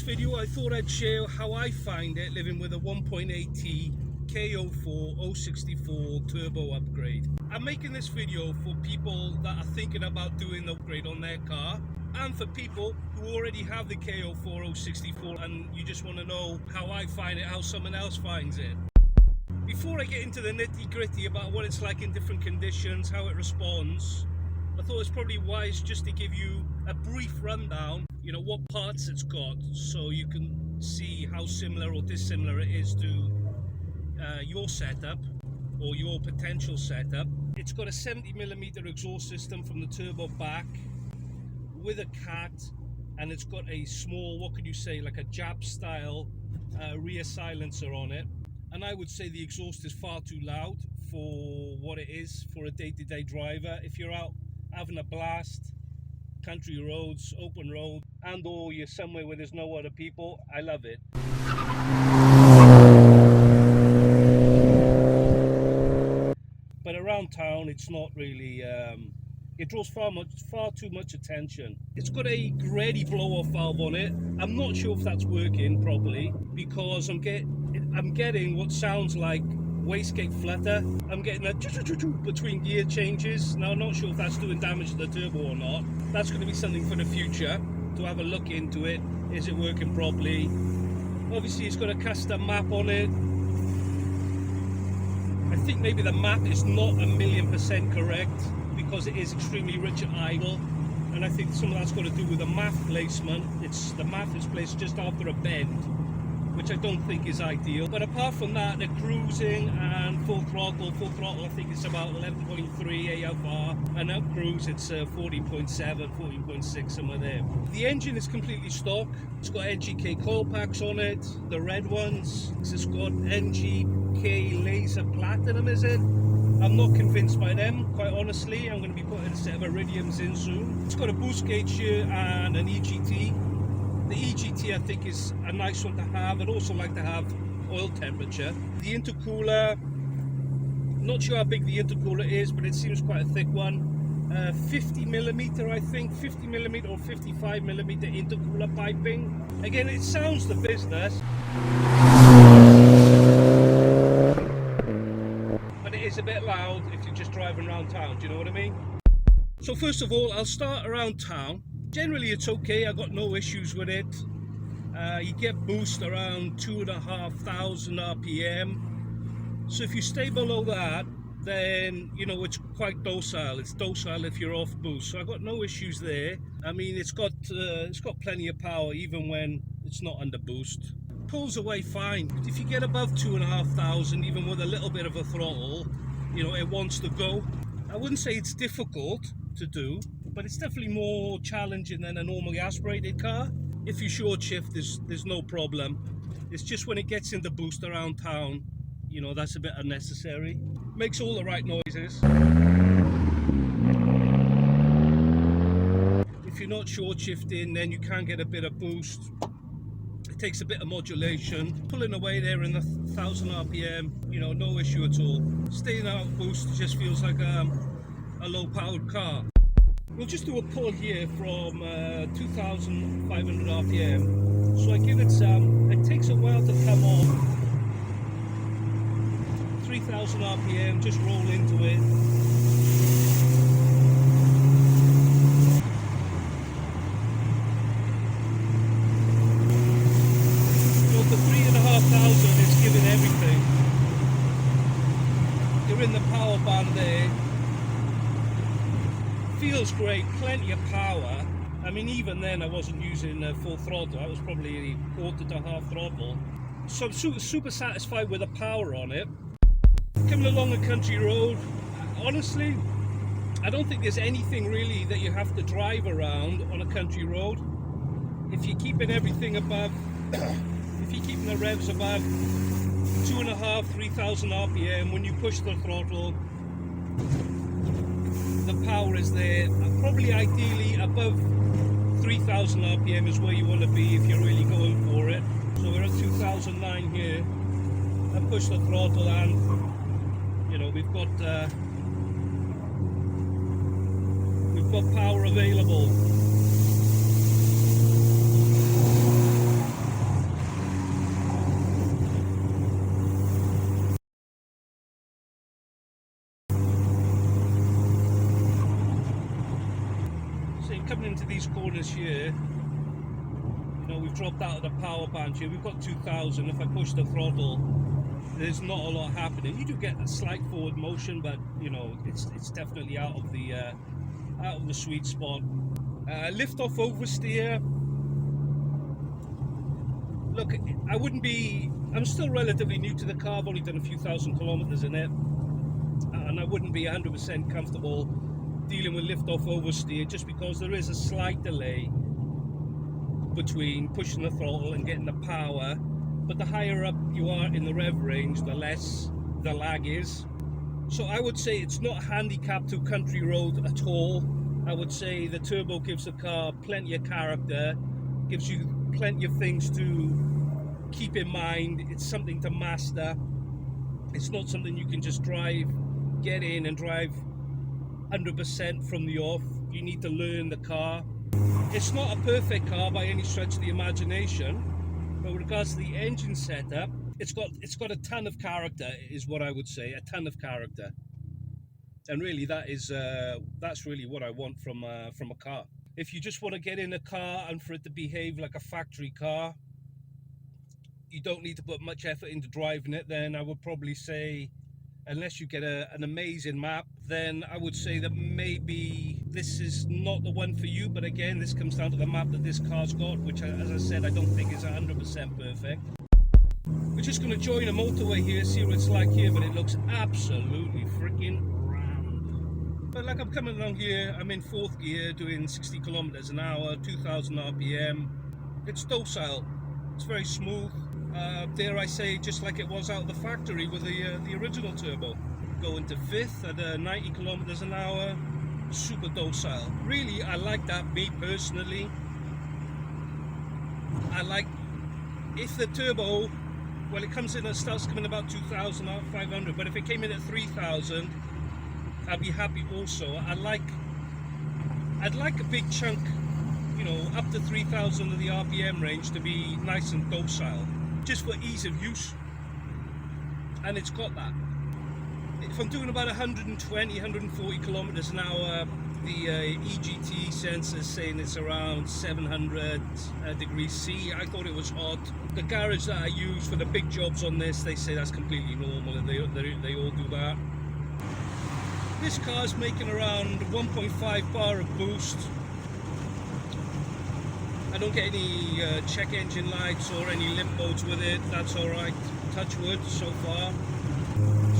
video, I thought I'd share how I find it living with a 1.8T K04-064 turbo upgrade. I'm making this video for people that are thinking about doing the upgrade on their car, and for people who already have the K04-064 and you just want to know how I find it, how someone else finds it. Before I get into the nitty-gritty about what it's like in different conditions, how it responds, I thought it's probably wise just to give you a brief rundown, you know, what parts it's got, so you can see how similar or dissimilar it is to your setup or your potential setup. It's got a 70mm exhaust system from the turbo back with a cat, and it's got a small, what could you say, like a Jap style rear silencer on it. And I would say the exhaust is far too loud for what it is for a day-to-day driver. If you're out having a blast, country roads, open road, and or you're somewhere where there's no other people, I love it. But around town, it's not really, it draws far too much attention. It's got a ready blow-off valve on it. I'm not sure if that's working properly because I'm getting what sounds like wastegate flutter. I'm getting a between gear changes. Now I'm not sure if that's doing damage to the turbo or not. That's going to be something for the future to have a look into it. Is it working properly? Obviously it's got a custom map on it. I think maybe the map is not 1,000,000% correct because it is extremely rich at idle, and I think some of that's got to do with the MAF placement. The MAF is placed just after a bend, which I don't think is ideal. But apart from that, the cruising and full throttle I think it's about 11.3 AFR, and up cruise it's 14.7, 14.6, somewhere there. The engine is completely stock. It's got NGK coil packs on it, the red ones. It's got NGK laser platinum, is it? I'm not convinced by them, quite honestly. I'm going to be putting a set of iridiums in soon. It's got a boost gauge here and an EGT. The EGT I think is a nice one to have. I'd also like to have oil temperature. The intercooler, not sure how big the intercooler is, but it seems quite a thick one. 50mm I think, 50mm or 55mm intercooler piping. Again, it sounds the business, but it is a bit loud if you're just driving around town, do you know what I mean? So first of all, I'll start around town. Generally it's okay, I got no issues with it. You get boost around 2,500 RPM. So if you stay below that, then you know it's quite docile. It's docile if you're off boost. So I got no issues there. I mean, it's got plenty of power even when it's not under boost. Pulls away fine. If you get above 2,500, even with a little bit of a throttle, you know, it wants to go. I wouldn't say it's difficult to do, but it's definitely more challenging than a normally aspirated car. If you short shift, there's no problem. It's just when it gets into boost around town, you know, that's a bit unnecessary. Makes all the right noises. If you're not short shifting, then you can get a bit of boost. It takes a bit of modulation. Pulling away there in the 1,000 RPM, you know, no issue at all. Staying out boost just feels like a low-powered car. We'll just do a pull here from 2,500 RPM. So I give it some. It takes a while to come on. 3,000 RPM, just roll into it. So for 3,500, it's giving everything. You're in the power band there. Feels great, plenty of power. I mean, even then I wasn't using full throttle. I was probably quarter to half throttle. So I'm super satisfied with the power on it. Coming along a country road, honestly, I don't think there's anything really that you have to drive around on a country road. If you're keeping everything above, if you're keeping the revs above 2,500, 3,000 RPM, when you push the throttle, the power is there. Probably ideally above 3,000 RPM is where you want to be if you're really going for it. So we're at 2009 here. I push the throttle and, you know, we've got power available. coming into these corners here, you know, we've dropped out of the power band here. We've got 2000. If I push the throttle, there's not a lot happening. You do get a slight forward motion, but you know, it's definitely out of the sweet spot. Lift off oversteer. Look, I'm still relatively new to the car. I've only done a few thousand kilometers in it, and I wouldn't be 100% comfortable dealing with lift off oversteer, just because there is a slight delay between pushing the throttle and getting the power. But the higher up you are in the rev range, the less the lag is. So I would say it's not handicapped to country road at all. I would say the turbo gives the car plenty of character, gives you plenty of things to keep in mind. It's something to master. It's not something you can just get in and drive 100% from the off. You need to learn the car. It's not a perfect car by any stretch of the imagination, but with regards to the engine setup, it's got a ton of character, is what I would say. A ton of character, and really that's really what I want from a car. If you just want to get in a car and for it to behave like a factory car, you don't need to put much effort into driving it, then I would probably say, unless you get an amazing map, then I would say that maybe this is not the one for you. But again, this comes down to the map that this car's got, which, as I said, I don't think is 100% perfect. We're just going to join a motorway here, see what it's like here, but it looks absolutely freaking rammed. But like, I'm coming along here, I'm in 4th gear, doing 60 kilometers an hour, 2000 RPM. It's docile, it's very smooth. Dare I say, just like it was out of the factory with the original turbo. Go into 5th at 90 kilometers an hour, super docile. Really, I like that, me personally. I like, if the turbo, well, it comes in, it starts coming about 2,500, but if it came in at 3,000, I'd be happy also. I'd like a big chunk, you know, up to 3,000 of the RPM range to be nice and docile, just for ease of use, and it's got that. If I'm doing about 120, 140 kilometers an hour, the EGT sensor is saying it's around 700 degrees C. I thought it was hot. The garage that I use for the big jobs on this, they say that's completely normal, and they all do that. This car's making around 1.5 bar of boost. I don't get any check engine lights or any limp modes with it. That's alright, touch wood so far.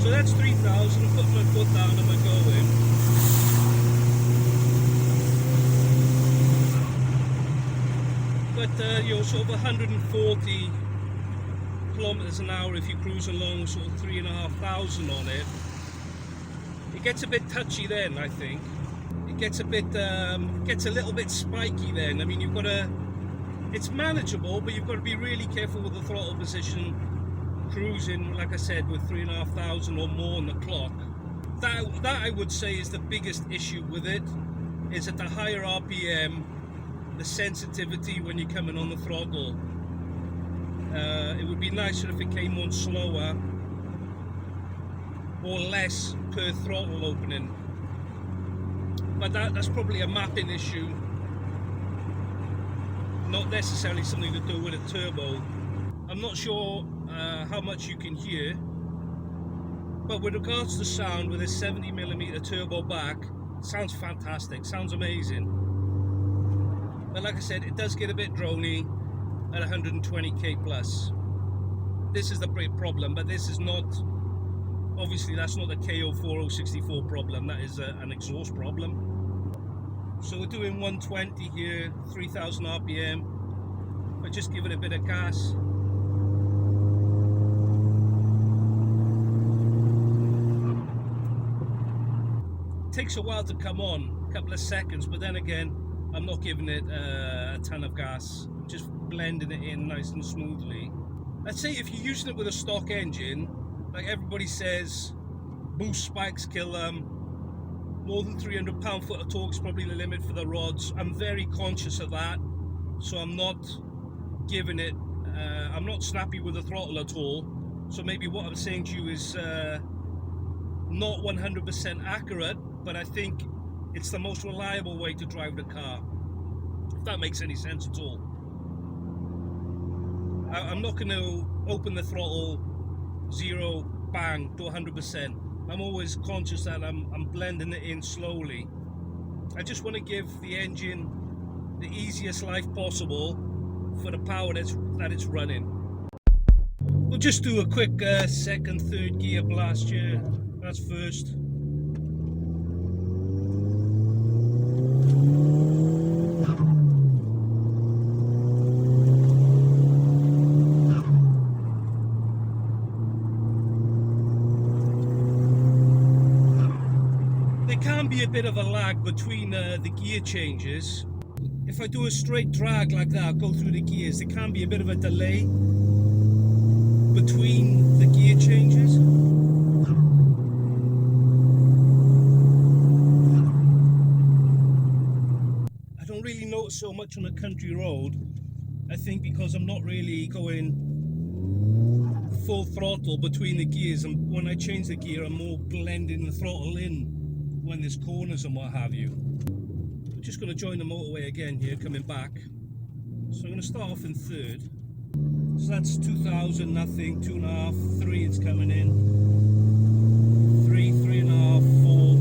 So that's 3,000, I'm putting my foot down and we're going. But you know, sort of 140 kilometers an hour if you cruise along, sort of 3,500 on it. It gets a bit touchy then, I think. It gets a little bit spiky then. I mean, you've got to, it's manageable, but you've got to be really careful with the throttle position, cruising, like I said, with 3,500 or more on the clock. That I would say is the biggest issue with it, is at the higher RPM, the sensitivity when you're coming on the throttle. It would be nicer if it came on slower or less per throttle opening. But that's probably a mapping issue, not necessarily something to do with a turbo. I'm not sure how much you can hear, but with regards to sound, with a 70mm turbo back, sounds fantastic, sounds amazing. But like I said, it does get a bit drony at 120k plus. This is the big problem, but this is not, obviously that's not the K04-064 problem, that is an exhaust problem. So we're doing 120 here, 3,000 RPM, but just give it a bit of gas. It takes a while to come on, a couple of seconds, but then again, I'm not giving it a ton of gas, I'm just blending it in nice and smoothly. I'd say if you're using it with a stock engine, like everybody says, boost spikes kill them. More than 300 pound-foot of torque is probably the limit for the rods. I'm very conscious of that, so I'm not giving it, I'm not snappy with the throttle at all. So maybe what I'm saying to you is not 100% accurate, but I think it's the most reliable way to drive the car. if that makes any sense at all. I'm not going to open the throttle, zero, bang, to 100%. I'm always conscious that I'm blending it in slowly. I just want to give the engine the easiest life possible for the power that it's running. We'll just do a quick second, third gear blast here. That's first. There can be a bit of a lag between the gear changes. If I do a straight drag like that, go through the gears, there can be a bit of a delay between the gear changes. I don't really notice so much on a country road, I think because I'm not really going full throttle between the gears, and when I change the gear I'm more blending the throttle in when there's corners and what have you. I'm just going to join the motorway again here, coming back. So I'm going to start off in third. So that's 2,000, nothing, 2.5, 3 it's coming in. 3, 3.5, 4.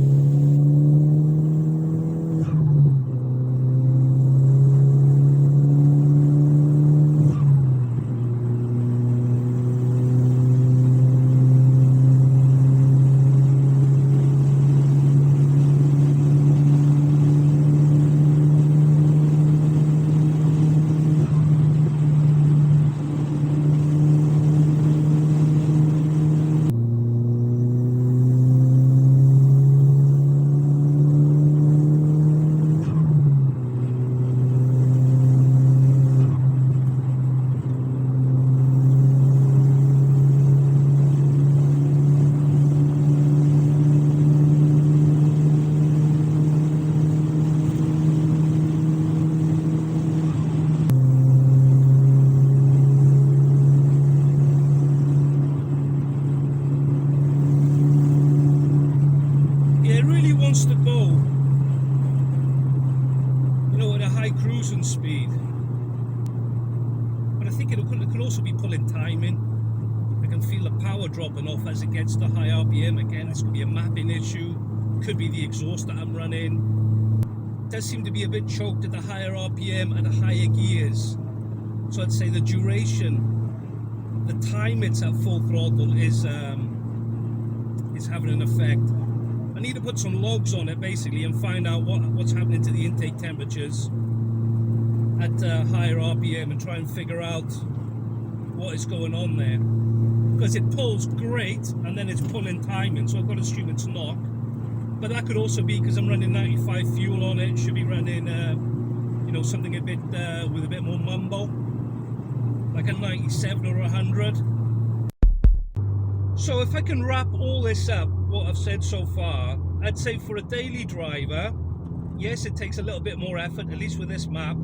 To go, you know, at a high cruising speed, but I think it could also be pulling timing. I can feel the power dropping off as it gets to high RPM again. This could be a mapping issue, could be the exhaust that I'm running. It does seem to be a bit choked at the higher RPM and the higher gears, so I'd say the duration, the time it's at full throttle is having an effect. I need to put some logs on it basically and find out what's happening to the intake temperatures at higher RPM and try and figure out what is going on there. Because it pulls great and then it's pulling timing, so I've got to assume it's not. But that could also be because I'm running 95 fuel on it. Should be running, you know, something a bit with a bit more mumble, like a 97 or 100. So if I can wrap all this up, what I've said so far, I'd say for a daily driver, yes, it takes a little bit more effort, at least with this map,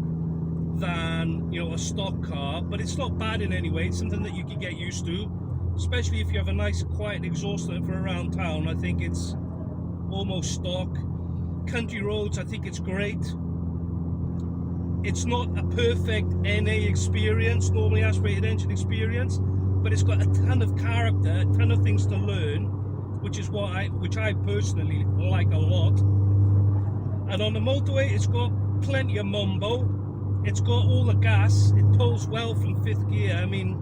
than, you know, a stock car, but it's not bad in any way. It's something that you can get used to, especially if you have a nice quiet exhaust for around town. I think it's almost stock. Country roads, I think it's great. It's not a perfect NA experience, normally aspirated engine experience, but it's got a ton of character, a ton of things to learn, which I personally like a lot. And on the motorway, it's got plenty of mumbo. It's got all the gas. It pulls well from fifth gear. I mean,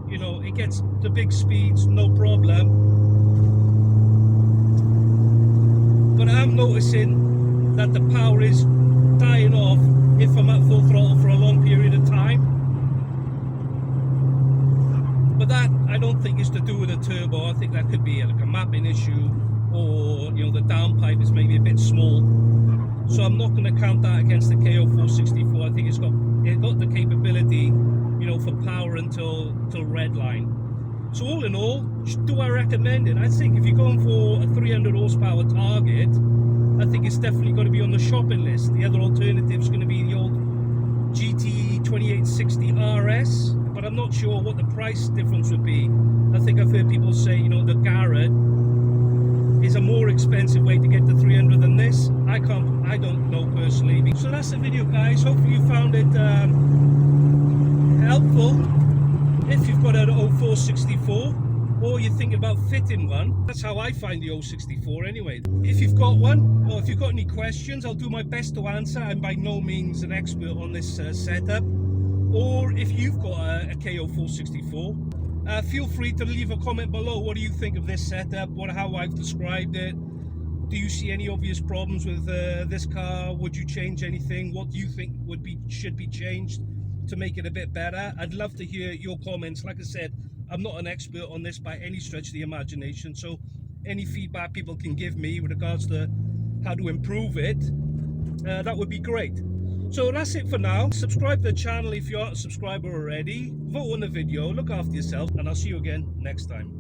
you know, it gets to big speeds, no problem. But I'm noticing that the power is dying off if I'm at full throttle for a long period of time. But that, I don't think is to do with the turbo. I think that could be like a mapping issue, or, you know, the downpipe is maybe a bit small. So I'm not going to count that against the K04-064. I think it's got the capability, you know, for power until red line. So all in all, do I recommend it? I think if you're going for a 300 horsepower target, I think it's definitely going to be on the shopping list. The other alternative is going to be the old GT 2860 RS, but I'm not sure what the price difference would be. I think I've heard people say, you know, the Garrett is a more expensive way to get to 300 than this. I don't know personally. So that's the video, guys. Hopefully you found it helpful. If you've got an 0464 or you're thinking about fitting one, that's how I find the 064 anyway. If you've got one, or if you've got any questions, I'll do my best to answer. I'm by no means an expert on this setup. Or if you've got a K04-064, feel free to leave a comment below. What do you think of this setup? How I've described it? Do you see any obvious problems with this car? Would you change anything? What do you think should be changed to make it a bit better? I'd love to hear your comments. Like I said, I'm not an expert on this by any stretch of the imagination, so any feedback people can give me with regards to how to improve it, that would be great. So that's it for now. Subscribe to the channel if you aren't a subscriber already. Vote on the video, look after yourself, and I'll see you again next time.